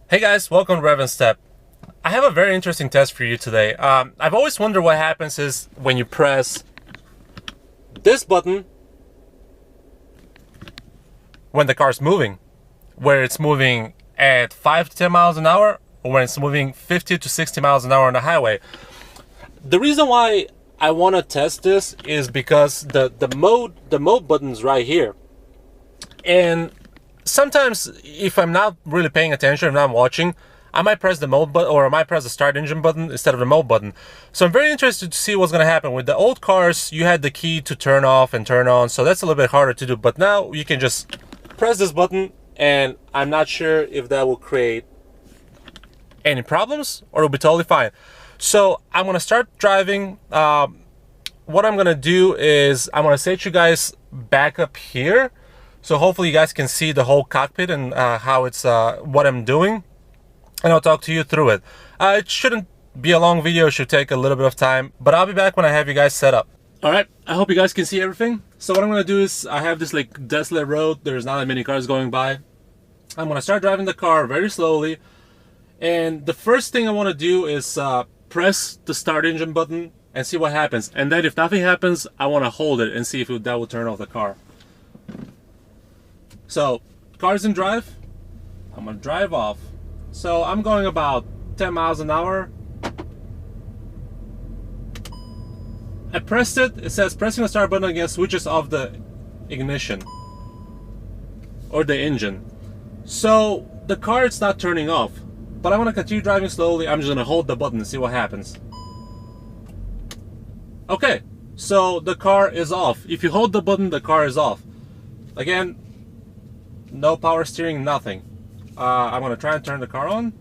Hey guys, welcome to Rev and Step. I have a very interesting test for you today. I've always wondered what happens is when you press this button when the car's moving, where it's moving at 5 to 10 miles an hour or when it's moving 50 to 60 miles an hour on the highway. The reason why I want to test this is because the mode button's right here. And sometimes if I'm not really paying attention, if I'm not watching, I might press the mode button or I might press the start engine button instead of the mode button. So I'm very interested to see what's going to happen. With the old cars, you had the key to turn off and turn on, so that's a little bit harder to do. But now you can just press this button, and I'm not sure if that will create any problems or it'll be totally fine. So I'm going to start driving. What I'm going to do is I'm going to set you guys back up here. So hopefully you guys can see the whole cockpit and how it's what I'm doing, and I'll talk to you through it. It shouldn't be a long video, it should take a little bit of time, but I'll be back when I have you guys set up. Alright, I hope you guys can see everything. So what I'm going to do is, I have this like desolate road, there's not that many cars going by. I'm going to start driving the car very slowly, and the first thing I want to do is press the start engine button and see what happens. And then if nothing happens, I want to hold it and see if that will turn off the car. So, car's in drive, I'm gonna drive off. So I'm going about 10 miles an hour. I pressed it, it says pressing the start button again switches off the ignition or the engine. So the car is not turning off, but I want to continue driving slowly. I'm just gonna hold the button and see what happens. Okay, so the car is off. If you hold the button, the car is off. Again, no power steering, nothing. I'm gonna try and turn the car on.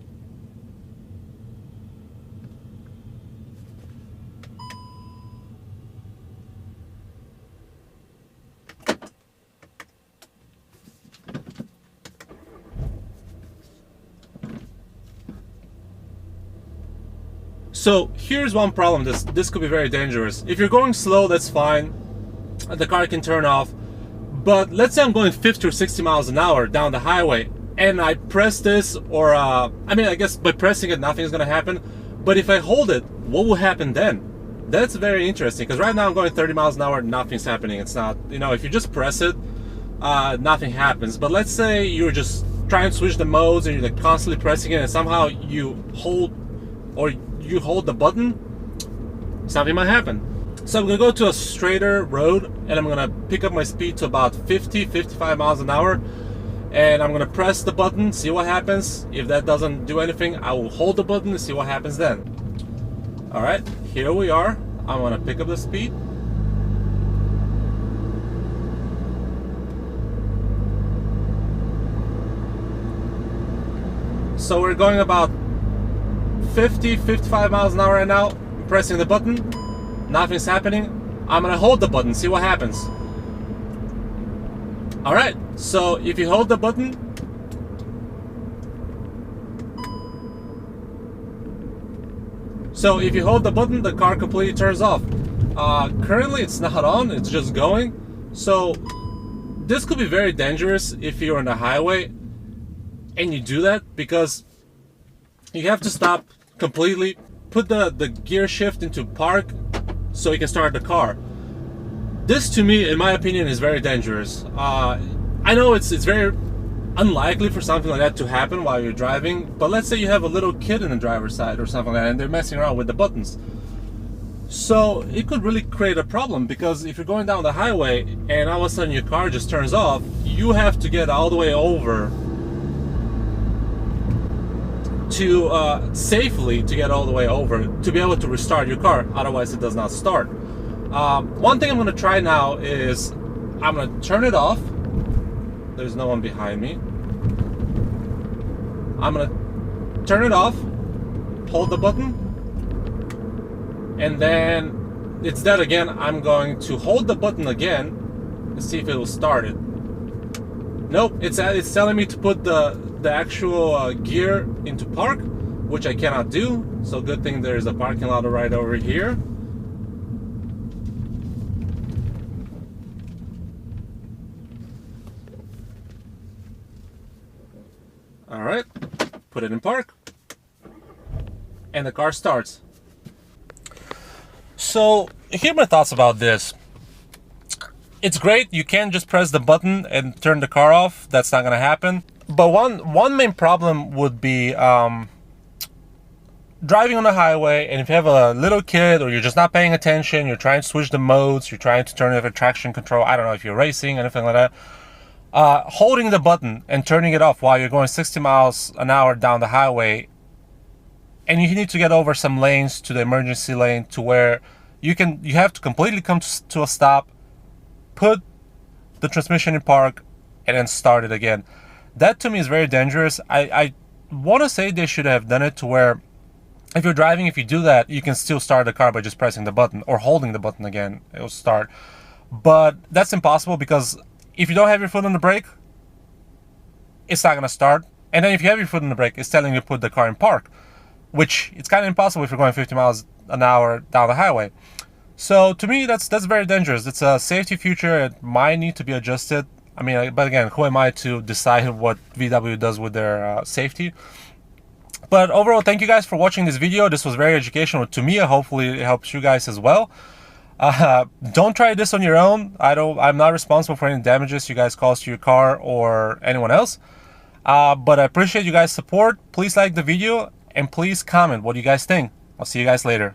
So here's one problem. This could be very dangerous. If you're going slow, that's fine. The car can turn off. But let's say I'm going 50 or 60 miles an hour down the highway and I press this, or I mean, I guess by pressing it nothing's gonna happen, but if I hold it, what will happen then? That's very interesting, because right now I'm going 30 miles an hour, nothing's happening. It's not, you know, if you just press it, nothing happens. But let's say you're just trying to switch the modes and you're constantly pressing it and somehow you hold the button, something might happen. So I'm gonna go to a straighter road and I'm gonna pick up my speed to about 50-55 miles an hour, and I'm gonna press the button, see what happens. If that doesn't do anything, I will hold the button and see what happens then. Alright, here we are. I'm gonna pick up the speed. So we're going about 50-55 miles an hour right now. I'm pressing the button. Nothing's happening. I'm gonna hold the button, see what happens. Alright, so if you hold the button, the car completely turns off. Currently it's not on, it's just going. So this could be very dangerous if you're on the highway and you do that, because you have to stop completely, put the gear shift into park so you can start the car. This, to me, in my opinion, is very dangerous. I know it's very unlikely for something like that to happen while you're driving, but let's say you have a little kid in the driver's side or something like that and they're messing around with the buttons. So it could really create a problem, because if you're going down the highway and all of a sudden your car just turns off, you have to get all the way over to safely to get all the way over to be able to restart your car, otherwise it does not start. One thing I'm going to try now is I'm going to turn it off. There's no one behind me. I'm going to turn it off, hold the button, and then it's dead again. I'm going to hold the button again and see if it will start it. Nope, it's telling me to put the actual gear into park, which I cannot do. So good thing there's a parking lot right over here. All right, put it in park, and the car starts. So here are my thoughts about this. It's great, you can't just press the button and turn the car off. That's not gonna happen. But one main problem would be driving on the highway, and if you have a little kid or you're just not paying attention, you're trying to switch the modes, you're trying to turn off traction control, I don't know if you're racing, anything like that, holding the button and turning it off while you're going 60 miles an hour down the highway, and you need to get over some lanes to the emergency lane to where you have to completely come to a stop, put the transmission in park, and then start it again. That to me is very dangerous. I want to say they should have done it to where if you're driving, if you do that, you can still start the car by just pressing the button or holding the button again, it will start. But that's impossible, because if you don't have your foot on the brake, it's not gonna start. And then if you have your foot on the brake, it's telling you to put the car in park, which it's kind of impossible if you're going 50 miles an hour down the highway. So to me, that's very dangerous. It's a safety feature. It might need to be adjusted. I mean, but again, who am I to decide what VW does with their safety? But overall, thank you guys for watching this video. This was very educational to me. Hopefully it helps you guys as well. Don't try this on your own. I'm not responsible for any damages you guys cause to your car or anyone else. But I appreciate you guys' support. Please like the video and please comment what you guys think. I'll see you guys later.